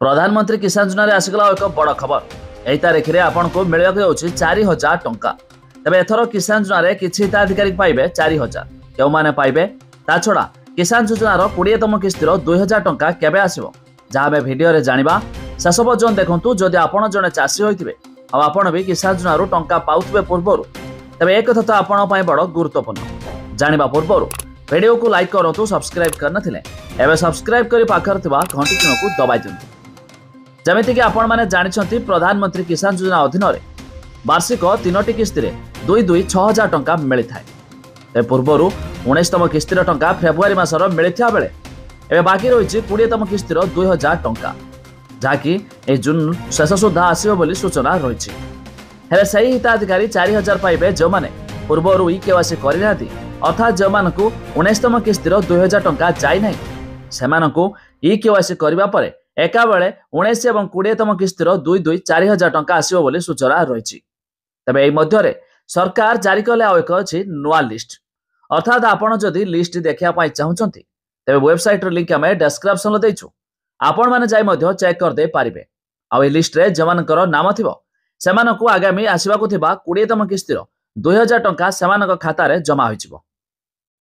प्रधानमंत्री किसान योजना आसीगला एक बड़ खबर। यही तारीख में आपन को मिलवा जाऊँगी 4000 टंका। तेरे एथर किसान योजना किसी हिताधिकारी पाइबे 4000। क्यों माने पाइबे ता छड़ा किसान योजनार 20तम किस्तिर 2000 टंका केबे आसीबो जहाँ आम भिडियो जानिबा। शेष पर्यटन देखंतु जदि आपण जने चाषी होइतिबे आ आपण भी किसान योजनार टंका पाउथिबे पूर्वरु तेबे एक कथा तो आपण पई बड़ गुरुत्वपूर्ण। जानिबा पूर्वरु वीडियो को लाइक करंतु, सब्सक्राइब करनथिले एबे सब्सक्राइब करी पाखर थिबा घंटी चिन्ह को दबाइ दियंतु। जमिति कि आपण माने जानिछंती प्रधानमंत्री किसान योजना अधीन रे वार्षिक 3टी किस्ती रे 2,2,6,000 टंका मिली थाए। ए पूर्वरु 19तम किस्तीर टंका फेब्रुआरी मासर मिलिथिया बेले एबे बाकी रहिछि 20तम किस्तीर 2,000 टंका जाकी ए जून शेष सुधा आसीबो बोली सूचना रहिछि। हेले सही हिताधिकारी 4000 पाइबे जो माने पूर्वरु ई केवासी करि नाथि, अर्थात जो मानकु 19तम किस्तीर 2000 टंका जाई नै सेमानकु ई केवासी करबा परे एका बेले 19 और 20तम किस्तीर 2,2,4,000 टंका आसीबो बोली सूचना रहिछि। तबे एई मध्यरे सरकार जारी कले आ एक अछि नुआ लिस्ट। अर्थात आपण जदि लिस्ट देखिया पाई चाहुचंती तबे वेबसाइट रो लिंक हमें डिस्क्रिप्शन रे देइछु, आपण माने जाई मध्य चेक कर दे पारिबे। आ ए लिस्ट रे जमानकर नाम थिबो सेमानकु आगामी आसीबाकु थिबा 20तम किस्तीर 2000 टंका सेमानक खाता रे जमा होइछिबो।